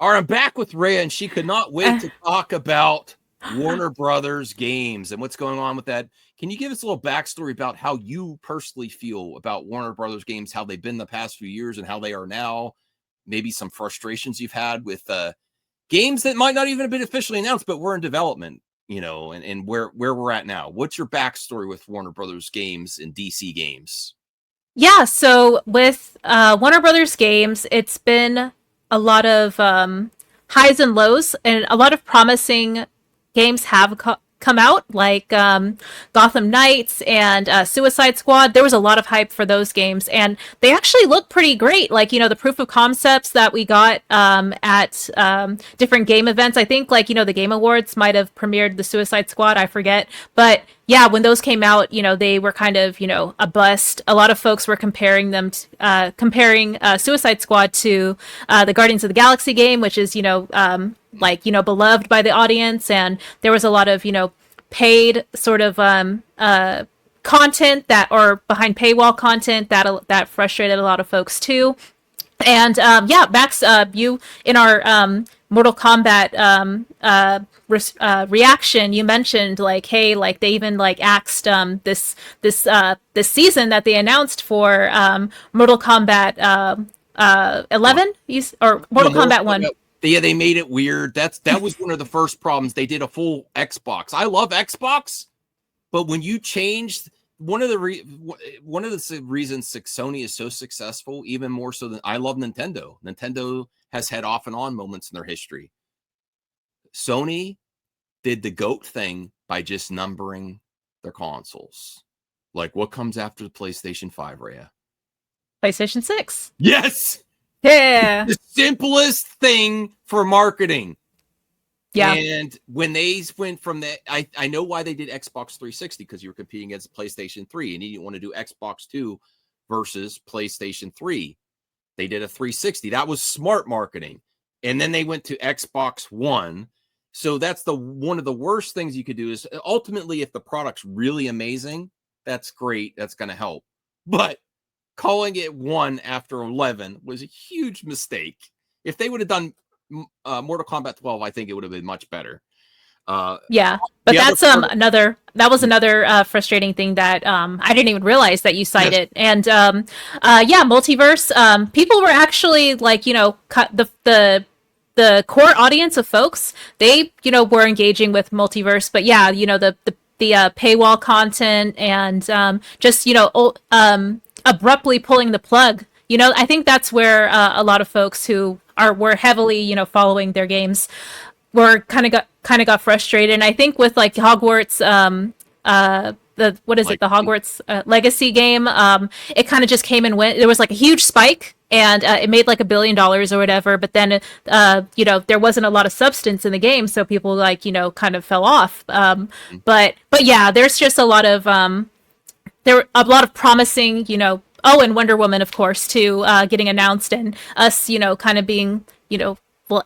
All right, I'm back with Rhea, and she could not wait to talk about Warner Brothers games and what's going on with that. Can you give us a little backstory about how you personally feel about Warner Brothers games, how they've been the past few years and how they are now? Maybe some frustrations you've had with games that might not even have been officially announced, but were in development, and where we're at now. What's your backstory with Warner Brothers games and DC games? Yeah, so with Warner Brothers games, it's been a lot of highs and lows, and a lot of promising games have come out, like Gotham Knights and Suicide Squad. There was a lot of hype for those games, and they actually look pretty great. Like, the proof of concepts that we got at different game events. I think, like, the Game Awards might have premiered the Suicide Squad. I forget. But yeah, when those came out, they were kind of, a bust. A lot of folks were comparing them to, comparing Suicide Squad to the Guardians of the Galaxy game, which is, beloved by the audience. And there was a lot of, paid sort of content that, or behind paywall content that frustrated a lot of folks too. And yeah, Max, you in our Mortal Kombat reaction, you mentioned like, hey, like they even like axed this season that they announced for Mortal Kombat 11 or Mortal Kombat 1. Yeah, they made it weird. That was one of the first problems. They did a full Xbox. I love Xbox, but when you changed one of the reasons Sony is so successful, even more so than I love Nintendo. Nintendo has had off and on moments in their history. Sony did the GOAT thing by just numbering their consoles. Like, what comes after the PlayStation 5, Rhea? PlayStation 6. Yes! Yeah. The simplest thing for marketing. Yeah. And when they went from that, I know why they did Xbox 360, because you were competing against PlayStation 3 and you didn't want to do Xbox 2 versus PlayStation 3. They did a 360. That was smart marketing. And then they went to Xbox One. So that's one of the worst things you could do is ultimately, if the product's really amazing, that's great. That's going to help. But calling it one after 11 was a huge mistake. If they would have done Mortal Kombat 12, I think it would have been much better. Yeah, but that's another frustrating thing that I didn't even realize that you cited. Yes. And yeah, multiverse. People were actually like, cut the core audience of folks. They were engaging with multiverse, but yeah, the paywall content and just abruptly pulling the plug. I think that's where a lot of folks who were heavily following their games were kind of got frustrated. And I think with like Hogwarts, the Hogwarts Legacy game, it kind of just came and went. There was like a huge spike, and it made like $1 billion or whatever. But then, there wasn't a lot of substance in the game, so people like kind of fell off. But yeah, there's just a lot of there were a lot of promising, oh, and Wonder Woman, of course, too, getting announced, and us, kind of being,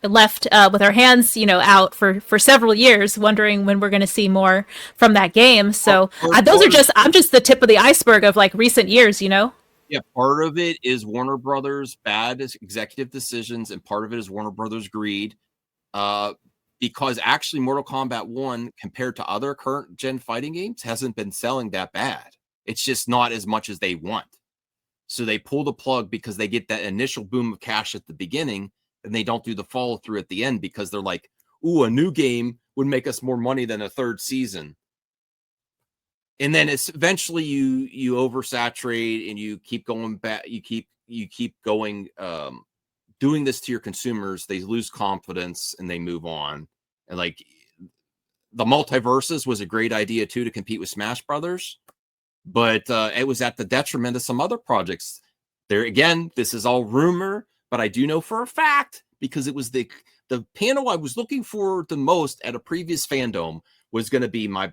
left with our hands, out for several years, wondering when we're going to see more from that game. So I'm just the tip of the iceberg of like recent years, Yeah, part of it is Warner Brothers' bad executive decisions, and part of it is Warner Brothers' greed. Because actually Mortal Kombat 1, compared to other current gen fighting games, hasn't been selling that bad. It's just not as much as they want. So they pull the plug because they get that initial boom of cash at the beginning, and they don't do the follow through at the end because they're like, ooh, a new game would make us more money than a third season. And then it's eventually you oversaturate and you keep going back. You keep going, doing this to your consumers. They lose confidence and they move on. And like the multiverses was a great idea too, to compete with Smash Brothers. But it was at the detriment of some other projects. There again, this is all rumor, but I do know for a fact, because it was the panel I was looking for the most at a previous fandom was going to be my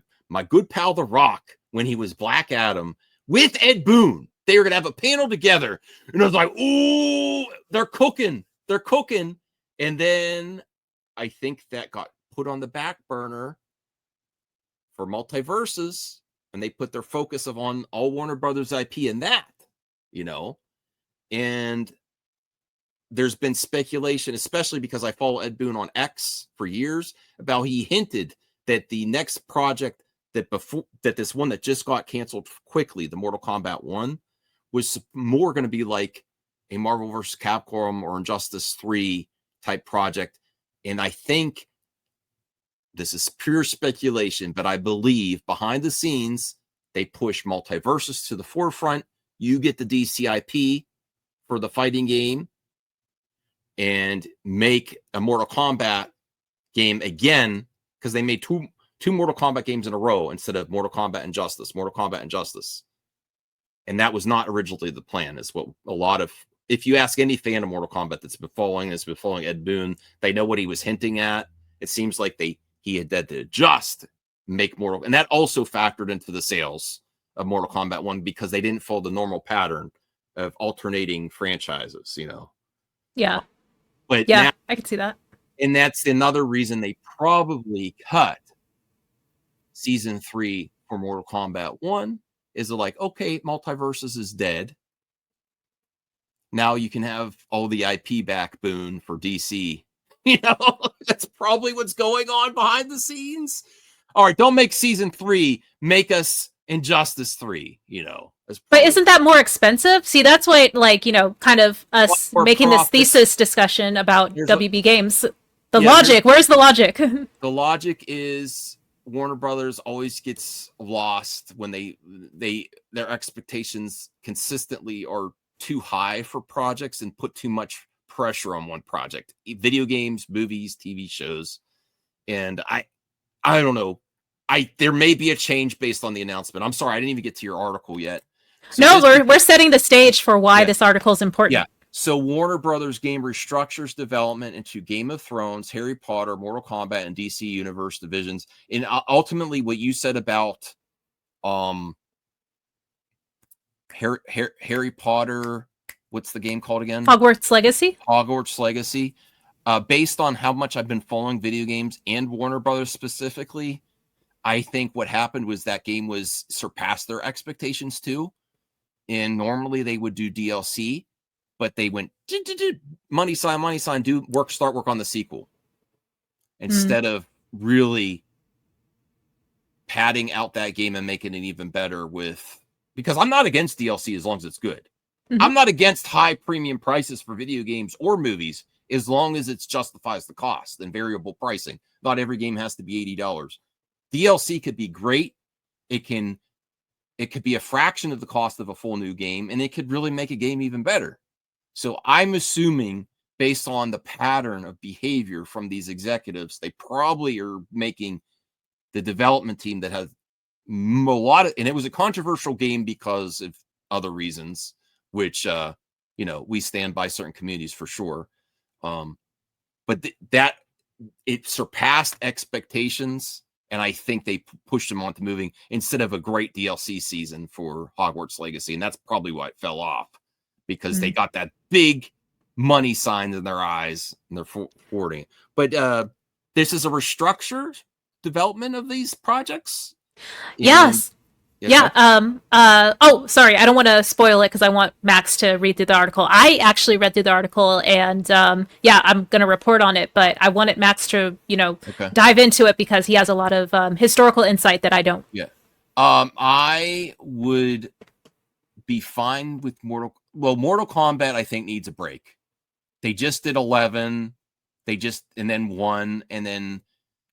good pal The Rock when he was Black Adam with Ed Boon. They were going to have a panel together, and I was like, "Ooh, they're cooking, And then I think that got put on the back burner for multiverses. And they put their focus on all Warner Brothers IP in that, and there's been speculation, especially because I follow Ed Boon on X for years, about he hinted that the next project that this one that just got canceled quickly, the Mortal Kombat 1, was more going to be like a Marvel vs. Capcom or Injustice 3 type project. And I think this is pure speculation, but I believe behind the scenes, they push multiverses to the forefront. You get the DCIP for the fighting game and make a Mortal Kombat game again, because they made two Mortal Kombat games in a row instead of Mortal Kombat Injustice, Mortal Kombat Injustice. And that was not originally the plan, is what a lot of, if you ask any fan of Mortal Kombat that's been following Ed Boon, they know what he was hinting at. It seems like he had to just make Mortal, and that also factored into the sales of Mortal Kombat 1 because they didn't follow the normal pattern of alternating franchises, Yeah. But yeah, now, I can see that. And that's another reason they probably cut season 3 for Mortal Kombat 1, is like, okay, multiverses is dead. Now you can have all the IP back, Boon, for DC. That's probably what's going on behind the scenes. All right, don't make season 3, make us Injustice 3, But isn't that more expensive? See, that's why, kind of us making this thesis discussion about WB Games. Logic, where's the logic? The logic is Warner Brothers always gets lost when their expectations consistently are too high for projects and put too much pressure on one project. Video games, movies, TV shows. And I don't know. There may be a change based on the announcement. I'm sorry, I didn't even get to your article yet. So we're setting the stage for why this article is important. Yeah. So Warner Brothers game restructures development into Game of Thrones, Harry Potter, Mortal Kombat, and DC Universe divisions. And ultimately, what you said about Harry Potter, what's the game called again? Hogwarts Legacy. Hogwarts Legacy. Based on how much I've been following video games and Warner Brothers specifically, I think what happened was that game surpassed their expectations too. And normally they would do DLC, but they went money sign, start work on the sequel instead of really padding out that game and making it even better because I'm not against DLC as long as it's good. I'm not against high premium prices for video games or movies as long as it justifies the cost and variable pricing. Not every game has to be $80. DLC could be great. It could be a fraction of the cost of a full new game, and it could really make a game even better. So I'm assuming, based on the pattern of behavior from these executives, they probably are making the development team that has a lot of, and it was a controversial game because of other reasons, which, we stand by certain communities for sure. But that it surpassed expectations. And I think they pushed them onto moving instead of a great DLC season for Hogwarts Legacy. And that's probably why it fell off, because they got that big money sign in their eyes and they're forwarding it. But this is a restructured development of these projects. Yes. Oh, sorry. I don't want to spoil it because I want Max to read through the article. I actually read through the article and I'm going to report on it, but I wanted Max to, dive into it because he has a lot of historical insight that I don't. Yeah. I would be fine with Mortal Kombat, I think, needs a break. They just did 11. And then 1, and then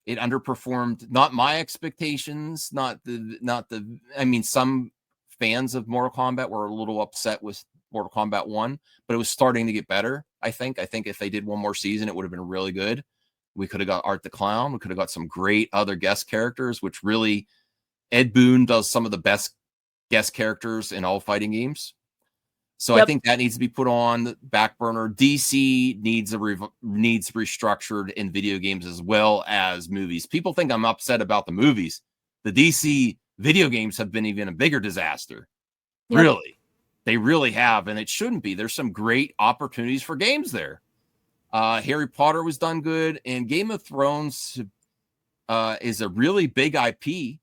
it underperformed, not my expectations, some fans of Mortal Kombat were a little upset with Mortal Kombat 1, but it was starting to get better, I think. I think if they did one more season, it would have been really good. We could have got Art the Clown. We could have got some great other guest characters, which really, Ed Boon does some of the best guest characters in all fighting games. So I think that needs to be put on the back burner. DC needs restructured in video games as well as movies. People think I'm upset about the movies. The DC video games have been even a bigger disaster. Yep. Really. They really have, and it shouldn't be. There's some great opportunities for games there. Harry Potter was done good, and Game of Thrones is a really big IP.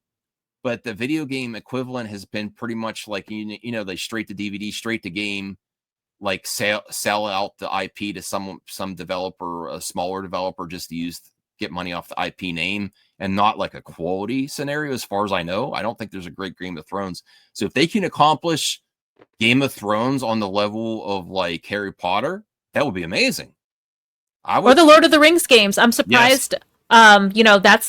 But the video game equivalent has been pretty much like, they straight to DVD, straight to game. like sell out the IP to some developer, a smaller developer, just to get money off the IP name, and not like a quality scenario. As far as I know, I don't think there's a great Game of Thrones. So if they can accomplish Game of Thrones on the level of like Harry Potter, that would be amazing. Or the Lord of the Rings games. I'm surprised. Yes.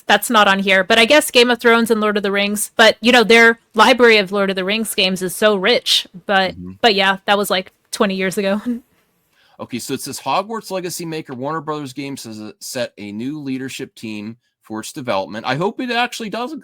That's not on here, but I guess Game of Thrones and Lord of the Rings. But their library of Lord of the Rings games is so rich. But yeah, that was like 20 years ago. Okay, so it says Hogwarts Legacy maker Warner Brothers Games has set a new leadership team for its development. I hope it actually does.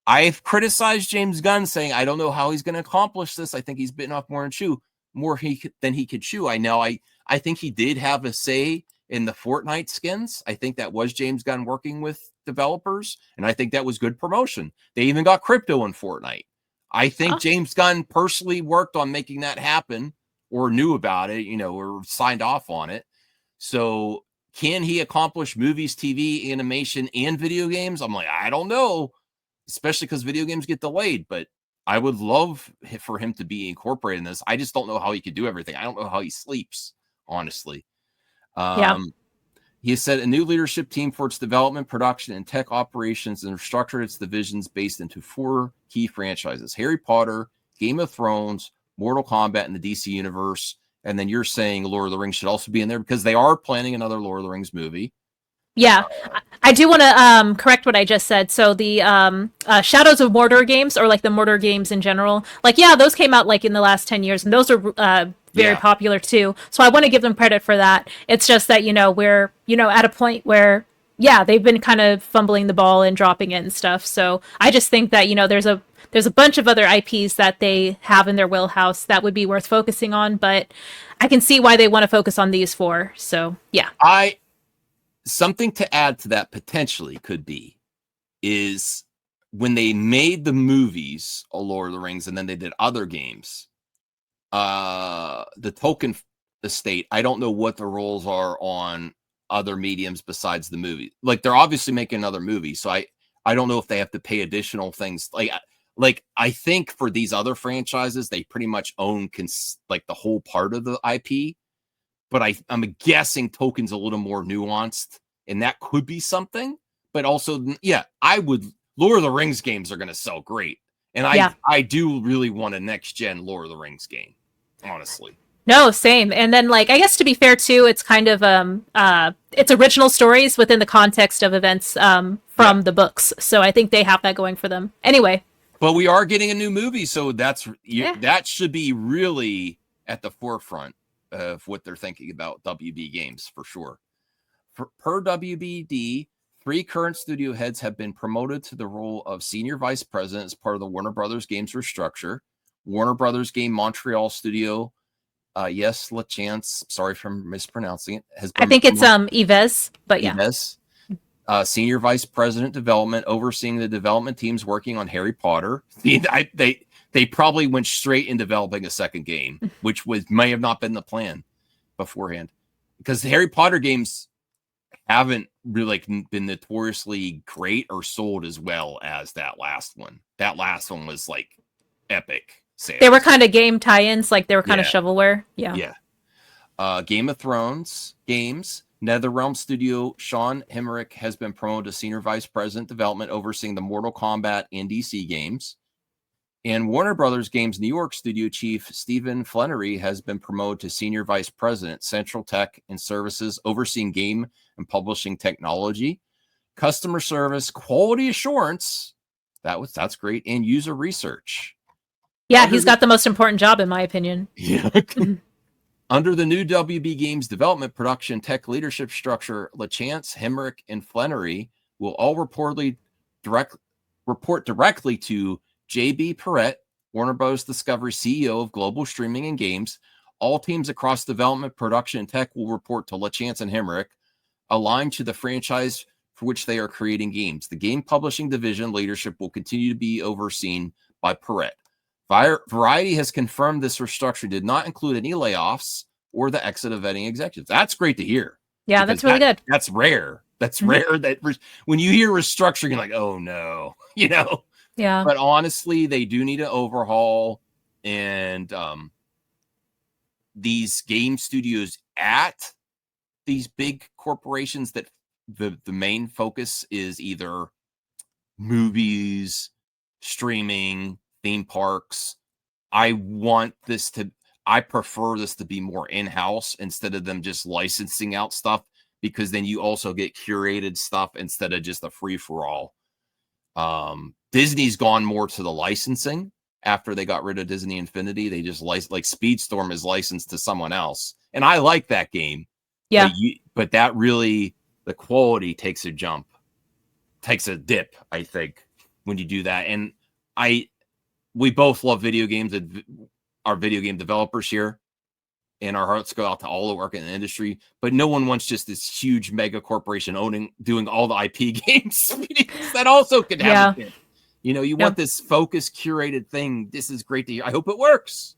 I've criticized James Gunn, saying I don't know how he's going to accomplish this. I think he's bitten off more than he could chew. I think he did have a say in the Fortnite skins. I think that was James Gunn working with developers, and I think that was good promotion. They even got crypto in Fortnite. I think James Gunn personally worked on making that happen, or knew about it, or signed off on it. So can he accomplish movies, TV, animation, and video games? I'm like, I don't know, especially because video games get delayed, but I would love for him to be incorporated in this. I just don't know how he could do everything. I don't know how he sleeps, honestly. He has set a new leadership team for its development, production, and tech operations, and restructured its divisions based into 4 key franchises: Harry Potter, Game of Thrones, Mortal Kombat, and the DC universe. And then you're saying Lord of the Rings should also be in there because they are planning another Lord of the Rings movie. Yeah, I do want to correct what I just said. So the Shadows of Mordor games, or like the Mordor games in general, like, yeah, those came out like in the last 10 years, and those are very popular too. So I want to give them credit for that. It's just that, we're, at a point where, yeah, they've been kind of fumbling the ball and dropping it and stuff. So I just think that, there's a bunch of other IPs that they have in their wheelhouse that would be worth focusing on, but I can see why they want to focus on these 4. So yeah. Something to add to that potentially could be is when they made the movies of Lord of the Rings and then they did other games, the Tolkien estate, I don't know what the roles are on other mediums besides the movie. Like, they're obviously making another movie, so I don't know if they have to pay additional things. Like I think for these other franchises, they pretty much own like the whole part of the IP. But I'm guessing Tolkien's a little more nuanced, and that could be something. But also, yeah, Lord of the Rings games are going to sell great. And I do really want a next-gen Lord of the Rings game, honestly. No, same. And then, like, I guess to be fair, too, it's kind of, it's original stories within the context of events from the books. So I think they have that going for them. Anyway. But we are getting a new movie, so that should be really at the forefront of what they're thinking about WB Games, for sure. Per WBD, 3 current studio heads have been promoted to the role of senior vice president as part of the Warner Brothers Games restructure. Warner Brothers Game Montreal studio, yes, LaChance, sorry for mispronouncing it, has been, I think it's Yves, but yeah. Yves, senior vice president development, overseeing the development teams working on Harry Potter. They probably went straight in developing a second game, which may have not been the plan beforehand, because the Harry Potter games haven't really been notoriously great or sold as well as that last one. That last one was like epic sales. They were kind of game tie-ins, like they were kind of shovelware. Yeah. Game of Thrones games. NetherRealm studio Sean Hemrick has been promoted to senior vice president development, overseeing the Mortal Kombat and DC games. And Warner Brothers Games New York studio chief Stephen Flannery has been promoted to senior vice president, central tech and services, overseeing game and publishing technology, customer service, quality assurance. That's great, and user research. Yeah, he's got the most important job, in my opinion. Yeah. Under the new WB Games development, production, tech leadership structure, LaChance, Hemrick, and Flannery will all report directly to JB Perrette, Warner Bros. Discovery CEO of Global Streaming and Games. All teams across development, production, and tech will report to LaChance and Hemrick, aligned to the franchise for which they are creating games. The game publishing division leadership will continue to be overseen by Perrette. Variety has confirmed this restructuring did not include any layoffs or the exit of any executives. That's great to hear. Yeah, that's really good. That's rare. That's rare that when you hear restructuring, you're like, oh no, Yeah. But honestly, they do need an overhaul, and these game studios at these big corporations that the main focus is either movies, streaming, theme parks. I prefer this to be more in-house instead of them just licensing out stuff, because then you also get curated stuff instead of just a free-for-all. Disney's gone more to the licensing after they got rid of Disney Infinity. They just like Speedstorm is licensed to someone else, and I like that game. Yeah, but that really, the quality takes a dip, I think, when you do that. And we both love video games, and our video game developers here, and our hearts go out to all the work in the industry, but no one wants just this huge mega corporation doing all the IP games. That also could have a dip. You know, you want this focused, curated thing. This is great to hear. I hope it works.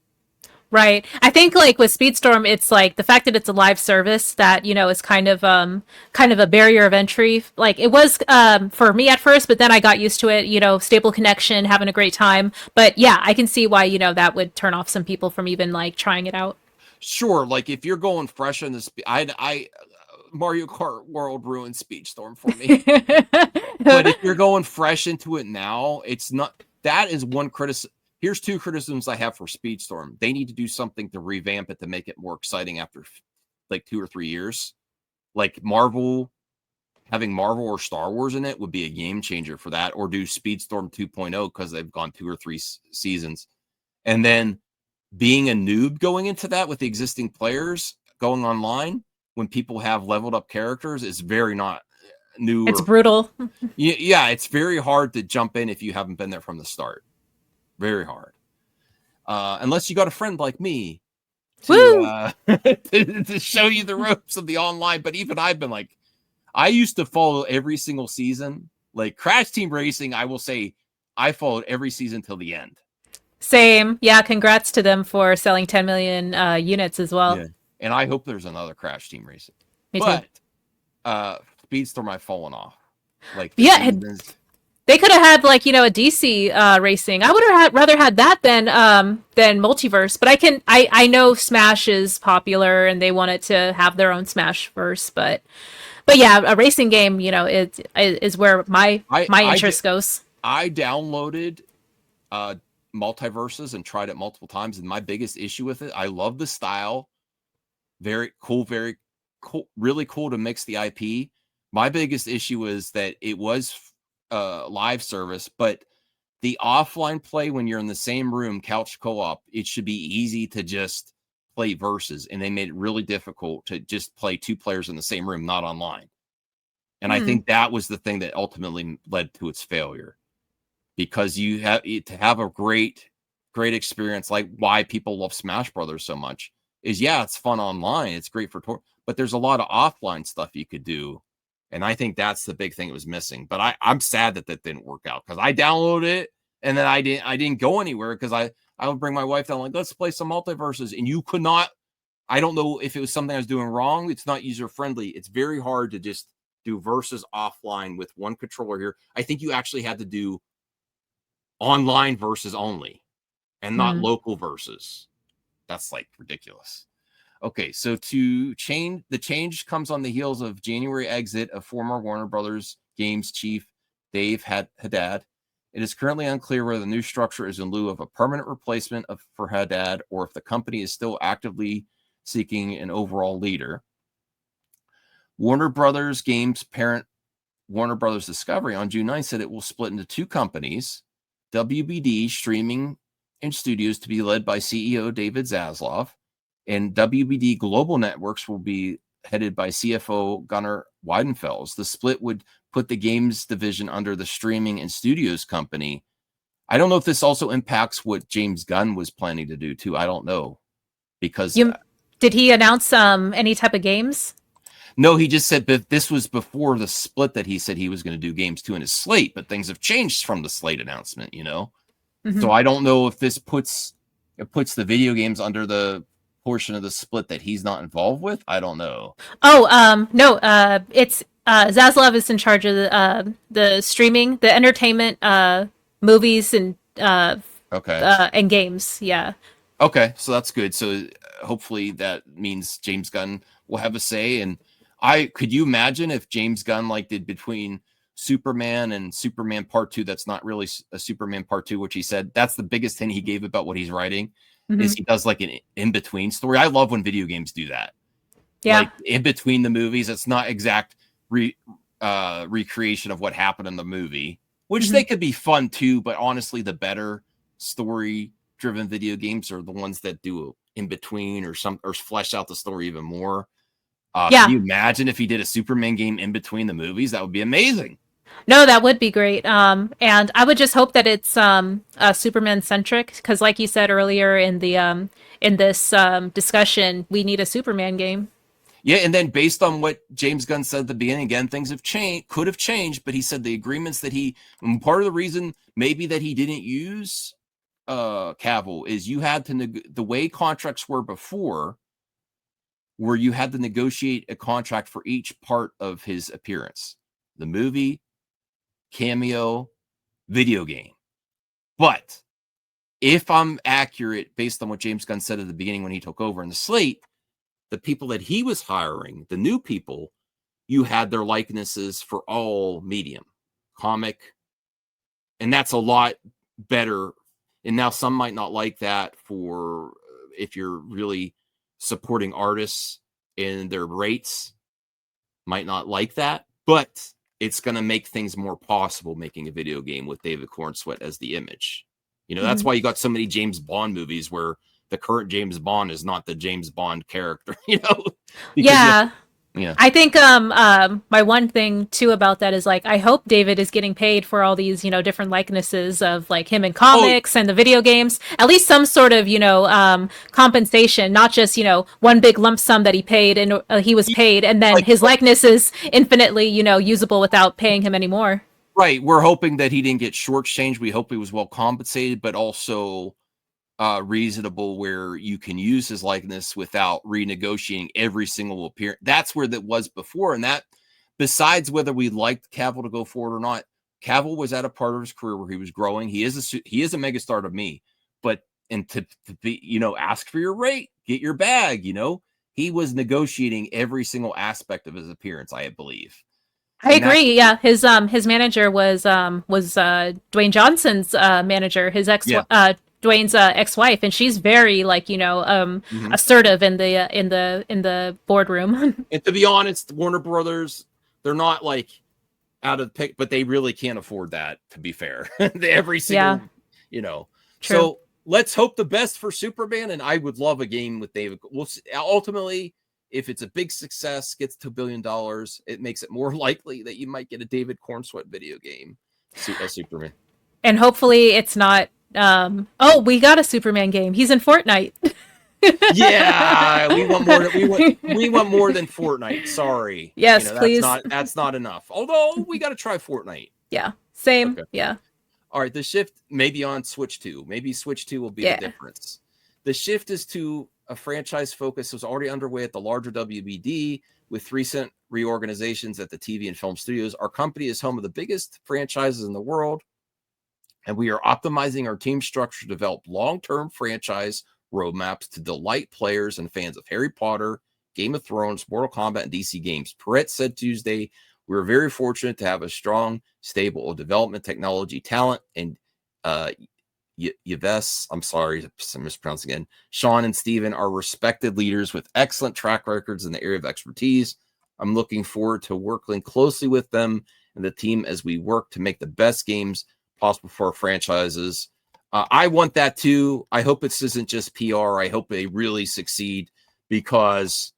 Right. I think like with Speedstorm, it's like the fact that it's a live service that, you know, is kind of a barrier of entry. Like it was for me at first, but then I got used to it, you know, stable connection, having a great time. But yeah, I can see why, you know, that would turn off some people from even like trying it out. Sure, like if you're going fresh on this, I Mario Kart World ruined Speedstorm for me. But if you're going fresh into it now, it's not. That is one criticism. Here's two criticisms I have for Speedstorm. They need to do something to revamp it to make it more exciting after like 2 or 3 years. Like having Marvel or Star Wars in it would be a game changer for that, or do Speedstorm 2.0 because they've gone 2 or 3 seasons. And then being a noob going into that with the existing players going online when people have leveled up characters is very not new. It's brutal. Yeah, it's very hard to jump in if you haven't been there from the start. Very hard. Unless you got a friend like me to show you the ropes of the online. But even I've been like, I used to follow every single season. Like Crash Team Racing, I will say I followed every season till the end. Same. Yeah, congrats to them for selling 10 million units as well. Yeah. And I hope there's another Crash Team Racing. Me too. But Speedstorm, I've fallen off. Like they could have had like, you know, a DC racing. I would have rather had that than Multiverse. But I know Smash is popular and they wanted to have their own Smashverse, but yeah, a racing game, you know, is where my interest goes. I downloaded Multiverses and tried it multiple times, and my biggest issue with it, I love the style, very cool, really cool to mix the IP. My biggest issue is that it was live service, but the offline play when you're in the same room, couch co-op, it should be easy to just play versus, and they made it really difficult to just play 2 players in the same room, not online. And I think that was the thing that ultimately led to its failure, because you have to have a great experience. Like why people love Smash Brothers so much is, yeah, it's fun online, it's great for but there's a lot of offline stuff you could do. And I think that's the big thing it was missing. But I'm sad that didn't work out, because I downloaded it and then I didn't go anywhere, because I would bring my wife down, like, let's play some Multiverses. And you could not, I don't know if it was something I was doing wrong. It's not user friendly. It's very hard to just do versus offline with one controller here. I think you actually had to do online versus only and not local versus. That's like ridiculous. Okay, so the change comes on the heels of January exit of former Warner Brothers Games chief Dave Haddad. It is currently unclear whether the new structure is in lieu of a permanent replacement for Haddad, or if the company is still actively seeking an overall leader. Warner Brothers Games parent Warner Brothers Discovery on June 9th said it will split into 2 companies, WBD Streaming and Studios to be led by CEO David Zaslav, and WBD Global Networks will be headed by CFO Gunnar Weidenfels. The split would put the games division under the Streaming and Studios company. I don't know if this also impacts what James Gunn was planning to do too. I don't know, because did he announce any type of games? No, he just said that this was before the split that he said he was going to do games too in his slate, but things have changed from the slate announcement, you know? So I don't know if this puts the video games under the portion of the split that he's not involved with. I don't know. No, it's Zaslav is in charge of the streaming, the entertainment, movies, and and games. Yeah. Okay, so that's good. So hopefully that means James Gunn will have a say. And could you imagine if James Gunn like did between Superman and Superman Part 2, that's not really a Superman Part 2, which he said that's the biggest hint he gave about what he's writing, is he does like an in-between story. I love when video games do that. Yeah. Like in between the movies, it's not exact recreation of what happened in the movie, which they could be fun too, but honestly the better story driven video games are the ones that do in between or flesh out the story even more. Can you imagine if he did a Superman game in between the movies? That would be amazing. No, that would be great. And I would just hope that it's Superman centric, because, like you said earlier in the in this discussion, we need a Superman game. Yeah, and then based on what James Gunn said at the beginning, again, things have changed, could have changed, but he said the agreements that part of the reason maybe that he didn't use Cavill is you had to the way contracts were before, where you had to negotiate a contract for each part of his appearance, the movie, cameo, video game. But if I'm accurate, based on what James Gunn said at the beginning when he took over in the slate, the people that he was hiring, the new people, you had their likenesses for all medium, comic, and that's a lot better. And now some might not like that for if you're really supporting artists and their rates might not like that, but it's going to make things more possible making a video game with David Cornsweet as the image. You know, that's why you got so many James Bond movies where the current James Bond is not the James Bond character, you know? Yeah. I think my one thing too about that is, like, I hope David is getting paid for all these, different likenesses of like him in comics and the video games, at least some sort of, compensation, not just, one big lump sum that he paid and he was paid and then his likeness is infinitely, usable without paying him anymore. Right. We're hoping that he didn't get shortchanged. We hope he was well compensated, but also reasonable where you can use his likeness without renegotiating every single appearance. That's where that was before. And that, besides whether we liked Cavill to go forward or not, Cavill was at a part of his career where he was growing. He is a megastar to me, but to be, ask for your rate, get your bag, he was negotiating every single aspect of his appearance, I believe. I agree. Yeah, his manager was Dwayne Johnson's manager, his Dwayne's ex-wife, and she's very assertive in the boardroom. And to be honest, Warner Brothers, they're not like out of the pick, but they really can't afford that, to be fair. Every single, True. So let's hope the best for Superman, and I would love a game with David. We'll see. Ultimately, if it's a big success, gets to $1 billion, it makes it more likely that you might get a David Cornsweet video game as Superman. And hopefully it's not we got a Superman game. He's in Fortnite. Yeah, we want more than Fortnite. Sorry. Yes, please. That's not enough. Although we got to try Fortnite. Yeah. Same. Okay. Yeah. All right, the shift maybe on Switch 2. Maybe Switch 2 will be the difference. The shift is to a franchise focus was already underway at the larger WBD with recent reorganizations at the TV and film studios. Our company is home of the biggest franchises in the world, and we are optimizing our team structure to develop long-term franchise roadmaps to delight players and fans of Harry Potter, Game of Thrones, Mortal Kombat, and DC games. Perret said Tuesday, we're very fortunate to have a strong stable of development technology talent, and Yves, I'm sorry, I'm mispronouncing again. Sean and Steven are respected leaders with excellent track records in the area of expertise. I'm looking forward to working closely with them and the team as we work to make the best games possible for our franchises. I want that too. I hope this isn't just PR. I hope they really succeed because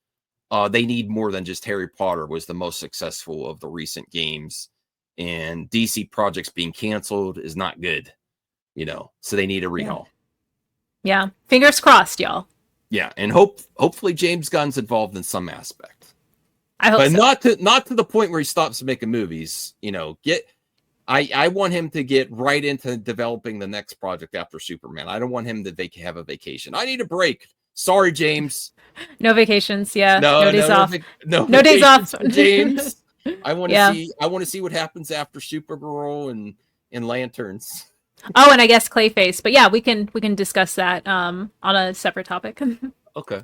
they need more than just Harry Potter was the most successful of the recent games, and DC projects being canceled is not good. So they need a rehaul. Yeah. Fingers crossed, y'all. Yeah. And hopefully James Gunn's involved in some aspect. I hope so. Not to the point where he stops making movies, I want him to get right into developing the next project after Superman. I don't want him to have a vacation. I need a break. Sorry, James. No vacations. Yeah. No days off. No days off, James. I want to see what happens after Supergirl and Lanterns. Oh, and I guess Clayface. But yeah, we can discuss that on a separate topic. Okay.